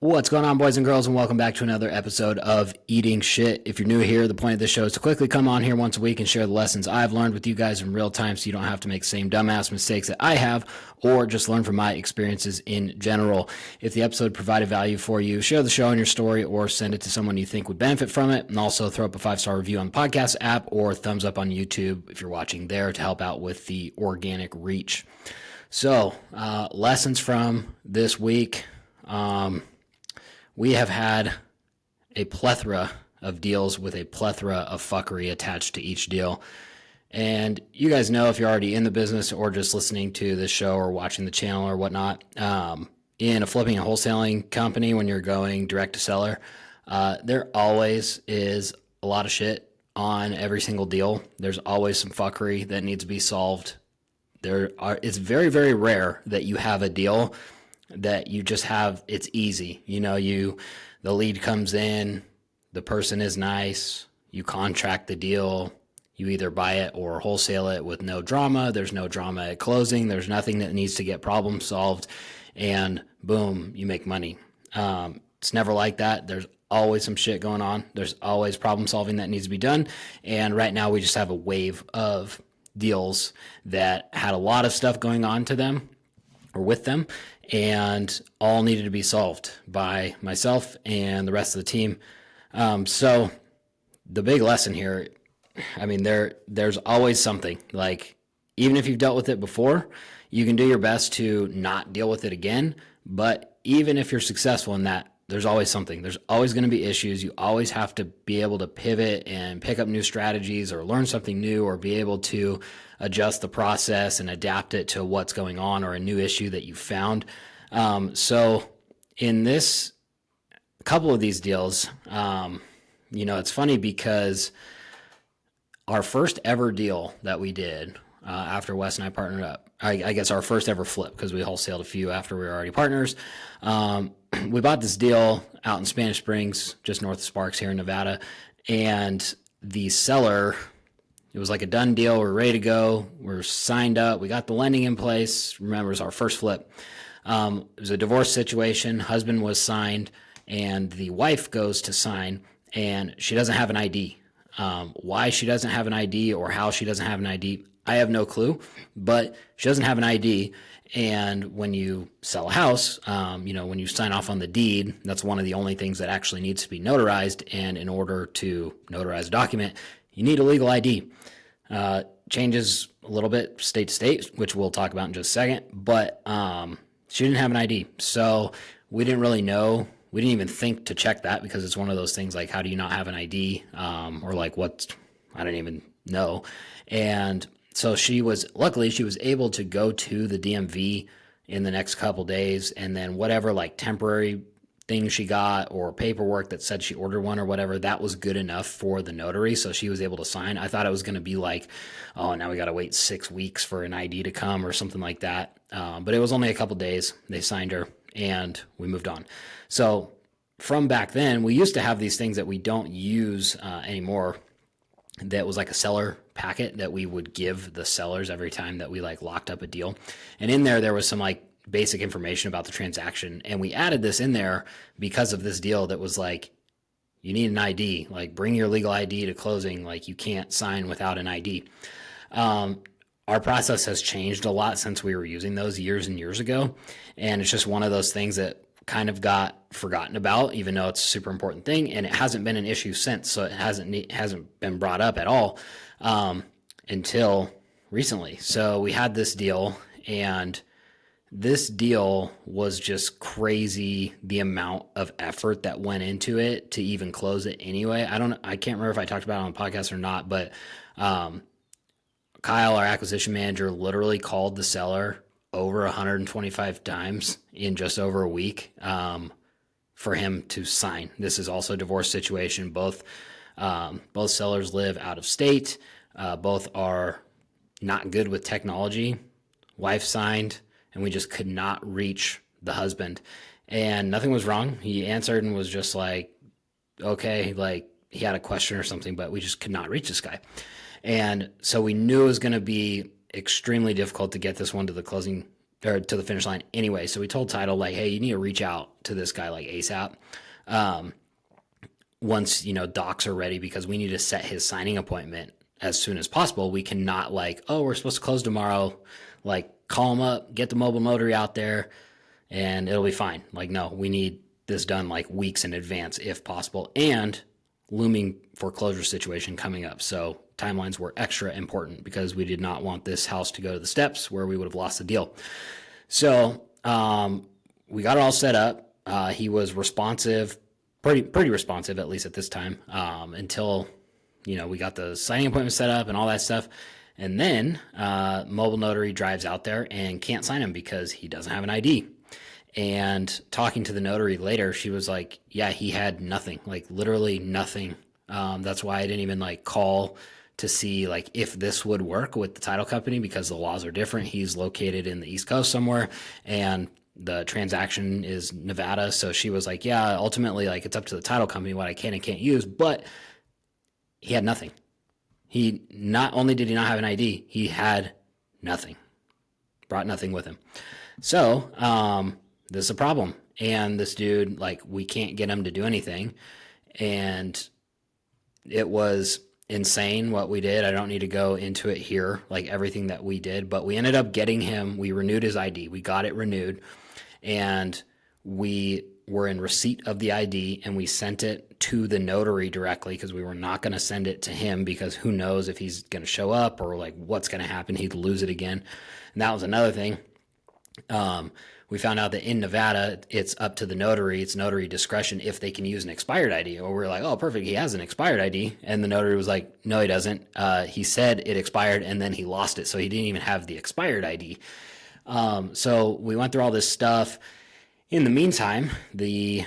What's going on, boys and girls, and welcome back to another episode of Eating Shit. If you're new here, the point of this show is to quickly come on here once a week and share the lessons I've learned with you guys in real time so you don't have to make the same dumbass mistakes that I have, or just learn from my experiences in general. If the episode provided value for you, share the show in your story or send it to someone you think would benefit from it, and also throw up a 5-star review on the podcast app or thumbs up on YouTube if you're watching there to help out with the organic reach. So, lessons from this week. We have had a plethora of deals with a plethora of fuckery attached to each deal. And you guys know, if you're already in the business or just listening to this show or watching the channel or whatnot, in a flipping and wholesaling company, when you're going direct to seller, there always is a lot of shit on every single deal. There's always some fuckery that needs to be solved. It's very, very rare that you have a deal that you just have, it's easy. You know, the lead comes in, the person is nice, you contract the deal, you either buy it or wholesale it with no drama. There's no drama at closing. There's nothing that needs to get problem solved, and boom, you make money. It's never like that. There's always some shit going on. There's always problem solving that needs to be done. And right now we just have a wave of deals that had a lot of stuff going on to them or with them, and all needed to be solved by myself and the rest of the team. So the big lesson here, I mean, there's always something. Like, even if you've dealt with it before, you can do your best to not deal with it again. But even if you're successful in that, there's always something. There's always going to be issues. You always have to be able to pivot and pick up new strategies or learn something new, or be able to adjust the process and adapt it to what's going on or a new issue that you found. So in this couple of these deals, it's funny because our first ever deal that we did after Wes and I partnered up, I guess our first ever flip, because we wholesaled a few after we were already partners. We bought this deal out in Spanish Springs, just north of Sparks here in Nevada. And the seller, it was like a done deal. We're ready to go. We're signed up. We got the lending in place. Remember, it was our first flip. It was a divorce situation. Husband was signed, and the wife goes to sign, and she doesn't have an ID. Why she doesn't have an ID or how she doesn't have an ID, I have no clue, but she doesn't have an ID. And when you sell a house, when you sign off on the deed, that's one of the only things that actually needs to be notarized. And in order to notarize a document, you need a legal ID. Changes a little bit state to state, which we'll talk about in just a second, but she didn't have an ID. So we didn't really know. We didn't even think to check that, because it's one of those things like, how do you not have an ID? Or like, I don't even know. And so luckily she was able to go to the DMV in the next couple days, and then whatever like temporary thing she got or paperwork that said she ordered one or whatever, that was good enough for the notary. So she was able to sign. I thought it was going to be like, oh, now we got to wait 6 weeks for an ID to come or something like that. But it was only a couple days. They signed her and we moved on. So from back then, we used to have these things that we don't use anymore. That was like a seller packet that we would give the sellers every time that we like locked up a deal. And in there was some like basic information about the transaction. And we added this in there because of this deal that was like, you need an ID, like bring your legal ID to closing. Like, you can't sign without an ID. Our process has changed a lot since we were using those years and years ago. And it's just one of those things that kind of got forgotten about, even though it's a super important thing, and it hasn't been an issue since. So it hasn't been brought up at all until recently. So we had this deal, and this deal was just crazy, the amount of effort that went into it to even close it anyway. I can't remember if I talked about it on the podcast or not, but Kyle, our acquisition manager, literally called the seller over 125 times in just over a week for him to sign. This is also a divorce situation. Both sellers live out of state. Both are not good with technology. Wife signed, and we just could not reach the husband. And nothing was wrong. He answered and was just like, okay, like he had a question or something, but we just could not reach this guy. And so we knew it was going to be extremely difficult to get this one to the closing or to the finish line anyway. So we told title, like, hey, you need to reach out to this guy like ASAP. Once, docs are ready, because we need to set his signing appointment as soon as possible. We cannot like, oh, we're supposed to close tomorrow. Like, call him up, get the mobile notary out there, and it'll be fine. Like, no, we need this done like weeks in advance if possible, and looming foreclosure situation coming up. So timelines were extra important because we did not want this house to go to the steps where we would have lost the deal. So we got it all set up. He was responsive, pretty responsive, at least at this time, until we got the signing appointment set up and all that stuff. And then mobile notary drives out there and can't sign him because he doesn't have an ID. And talking to the notary later, she was like, yeah, he had nothing, like literally nothing. That's why I didn't even like call to see like if this would work with the title company, because the laws are different. He's located in the East Coast somewhere, and the transaction is Nevada. So she was like, yeah, ultimately, like, it's up to the title company what I can and can't use. But he had nothing. He not only did he not have an ID, he had nothing, brought nothing with him. So this is a problem. And this dude, like, we can't get him to do anything. And it was insane what we did. I don't need to go into it here, like everything that we did, but we ended up getting him. We renewed his ID. We got it renewed, and we were in receipt of the ID, and we sent it to the notary directly, because we were not going to send it to him, because who knows if he's going to show up or like what's going to happen. He'd lose it again. And that was another thing. We found out that in Nevada, it's up to the notary. It's notary discretion if they can use an expired ID. Or we're like, oh, perfect, he has an expired ID. And the notary was like, no, he doesn't. He said it expired, and then he lost it. So he didn't even have the expired ID. So we went through all this stuff. In the meantime, the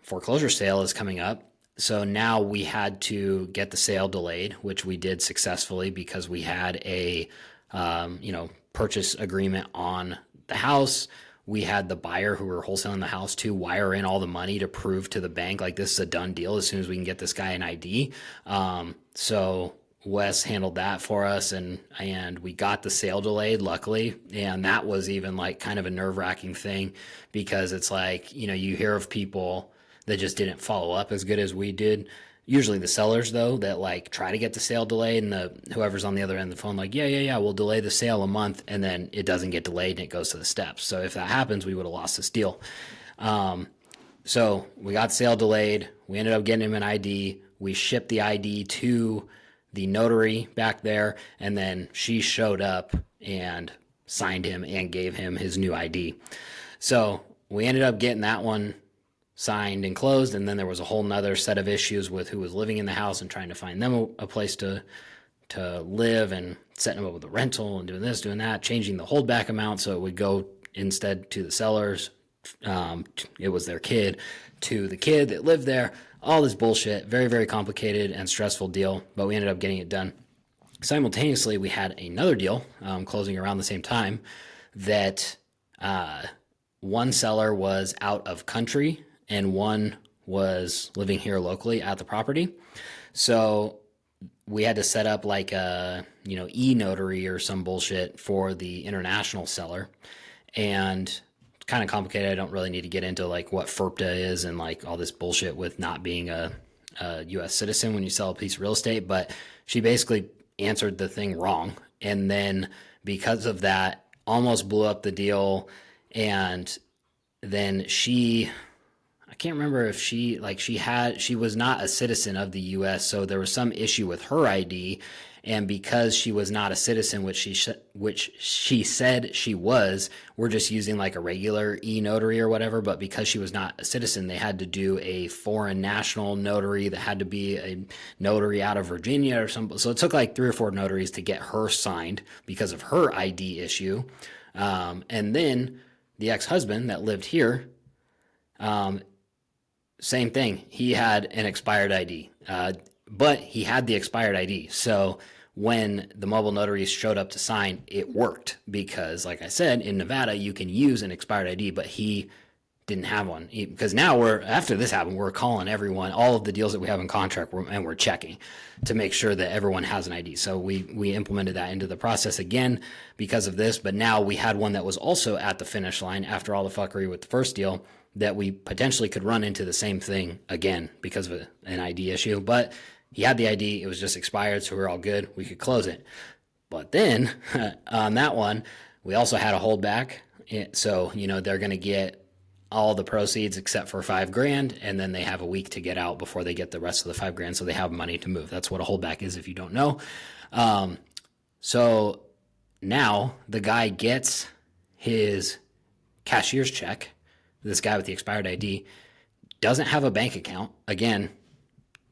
foreclosure sale is coming up. So now we had to get the sale delayed, which we did successfully, because we had a purchase agreement on the house. We had the buyer who were wholesaling the house to wire in all the money to prove to the bank, like, this is a done deal as soon as we can get this guy an ID. So Wes handled that for us, and we got the sale delayed, luckily. And that was even like kind of a nerve-wracking thing, because it's like, you hear of people that just didn't follow up as good as we did. Usually the sellers, though, that like try to get the sale delayed, and whoever's on the other end of the phone, like, yeah, we'll delay the sale a month, and then it doesn't get delayed and it goes to the steps. So if that happens, we would have lost this deal. So we got sale delayed. We ended up getting him an ID. We shipped the ID to the notary back there, and then she showed up and signed him and gave him his new ID. So we ended up getting that one signed and closed, and then there was a whole nother set of issues with who was living in the house and trying to find them a place to live, and setting them up with a rental and doing this, doing that, changing the holdback amount so it would go instead to the sellers. It was their kid to the kid that lived there. All this bullshit, very, very complicated and stressful deal, but we ended up getting it done. Simultaneously, we had another deal closing around the same time that one seller was out of country and one was living here locally at the property. So we had to set up like a, e-notary or some bullshit for the international seller. And it's kind of complicated. I don't really need to get into like what FERPTA is and like all this bullshit with not being a U.S. citizen when you sell a piece of real estate. But she basically answered the thing wrong. And then because of that, almost blew up the deal. And then I can't remember if she was not a citizen of the U.S., so there was some issue with her ID, and because she was not a citizen, which she said she was, we're just using like a regular e-notary or whatever, but because she was not a citizen, they had to do a foreign national notary that had to be a notary out of Virginia or something. So it took like 3 or 4 notaries to get her signed because of her ID issue. And then the ex-husband that lived here, same thing. He had an expired ID, but he had the expired ID. So when the mobile notaries showed up to sign, it worked because, like I said, in Nevada, you can use an expired ID, but he didn't have one, because now after this happened, we're calling everyone, all of the deals that we have in contract, and we're checking to make sure that everyone has an ID. So we implemented that into the process again because of this, but now we had one that was also at the finish line after all the fuckery with the first deal, that we potentially could run into the same thing again because of an ID issue. But he had the ID, it was just expired, so we're all good, we could close it. But then on that one, we also had a holdback. So, they're going to get all the proceeds except for $5,000, and then they have a week to get out before they get the rest of the $5,000, so they have money to move. That's what a holdback is, if you don't know. So now the guy gets his cashier's check. This guy with the expired ID doesn't have a bank account. Again,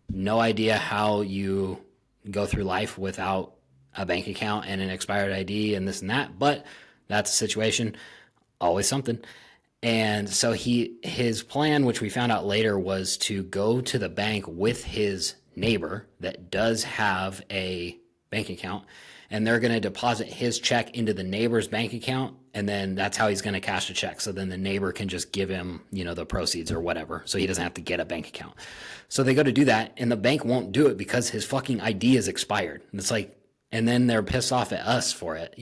no idea how you go through life without a bank account and an expired ID and this and that, but that's a situation. Always something. And so his plan, which we found out later, was to go to the bank with his neighbor that does have a bank account, and they're going to deposit his check into the neighbor's bank account, and then that's how he's going to cash the check. So then the neighbor can just give him, the proceeds or whatever, so he doesn't have to get a bank account. So they go to do that, and the bank won't do it because his fucking ID is expired. And it's like, and then they're pissed off at us for it,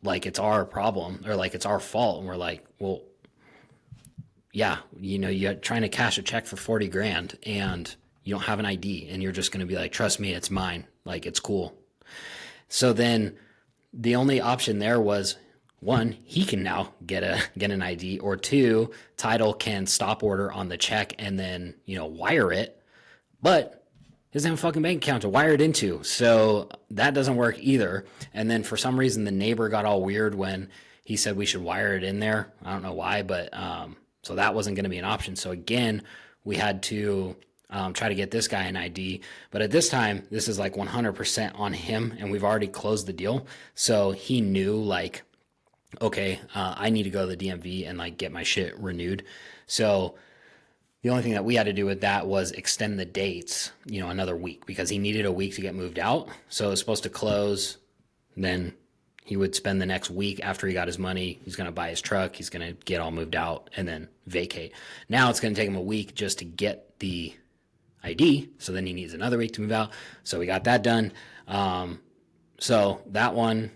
like it's our problem or like it's our fault. And we're like, well, yeah, you're trying to cash a check for $40,000 and you don't have an ID, and you're just going to be like, trust me, it's mine. Like, it's cool. So then the only option there was, one, he can now get an ID, or two, title can stop order on the check and then, wire it, but he doesn't have a fucking bank account to wire it into. So that doesn't work either. And then for some reason, the neighbor got all weird when he said we should wire it in there. I don't know why, but, so that wasn't going to be an option. So again, we had to try to get this guy an ID. But at this time, this is like 100% on him, and we've already closed the deal. So he knew, like, okay, I need to go to the DMV and like get my shit renewed. So the only thing that we had to do with that was extend the dates, another week, because he needed a week to get moved out. So it was supposed to close, then he would spend the next week after he got his money. He's going to buy his truck. He's going to get all moved out and then vacate. Now it's going to take him a week just to get the ID. So then he needs another week to move out. So we got that done. So that one,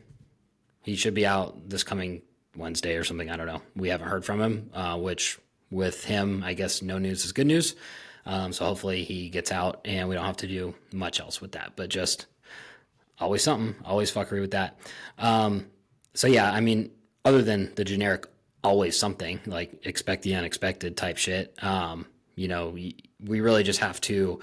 he should be out this coming Wednesday or something. I don't know. We haven't heard from him, which with him, I guess no news is good news. So hopefully he gets out and we don't have to do much else with that, but just always something, always fuckery with that. So yeah, I mean, other than the generic always something, like expect the unexpected type shit, we really just have to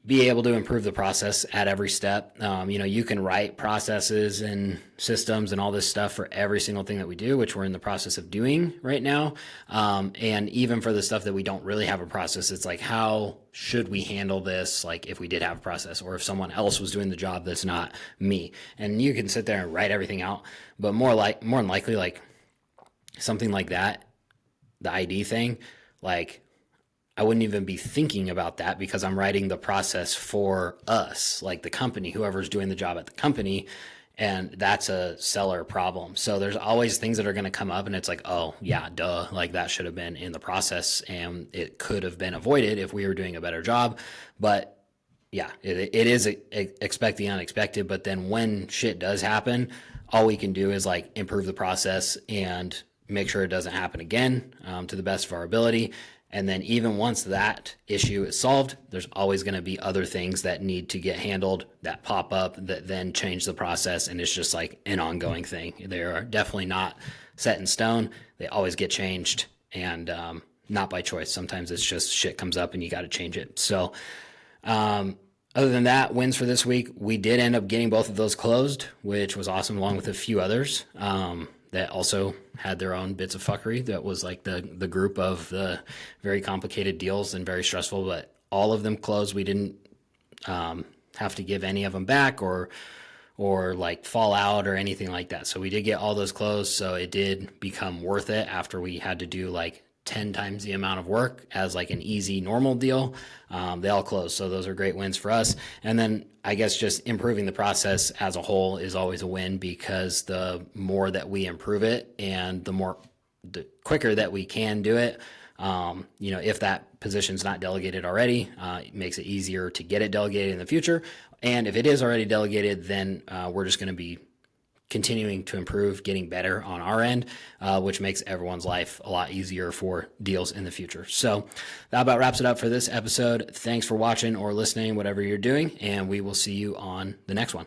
be able to improve the process at every step. You can write processes and systems and all this stuff for every single thing that we do, which we're in the process of doing right now. And even for the stuff that we don't really have a process, it's like, how should we handle this? Like if we did have a process, or if someone else was doing the job that's not me. And you can sit there and write everything out, but more than likely, like something like that, the ID thing, like I wouldn't even be thinking about that because I'm writing the process for us, like the company, whoever's doing the job at the company, and that's a seller problem. So there's always things that are going to come up and it's like, oh yeah, duh, like that should have been in the process and it could have been avoided if we were doing a better job. But yeah, it is expect the unexpected. But then when shit does happen, all we can do is like improve the process and make sure it doesn't happen again, to the best of our ability. And then even once that issue is solved, there's always going to be other things that need to get handled that pop up that then change the process. And it's just like an ongoing thing. They are definitely not set in stone. They always get changed, and not by choice. Sometimes it's just shit comes up and you got to change it. So other than that, wins for this week, we did end up getting both of those closed, which was awesome, along with a few others that also had their own bits of fuckery. That was like the group of the very complicated deals and very stressful, but all of them closed. We didn't have to give any of them back or like fall out or anything like that. So we did get all those closed. So it did become worth it after we had to do like 10 times the amount of work as like an easy normal deal. They all closed. So those are great wins for us. And then I guess just improving the process as a whole is always a win, because the more that we improve it and the more the quicker that we can do it, if that position's not delegated already, it makes it easier to get it delegated in the future. And if it is already delegated, then we're just going to be continuing to improve, getting better on our end, which makes everyone's life a lot easier for deals in the future. So that about wraps it up for this episode. Thanks for watching or listening, whatever you're doing, and we will see you on the next one.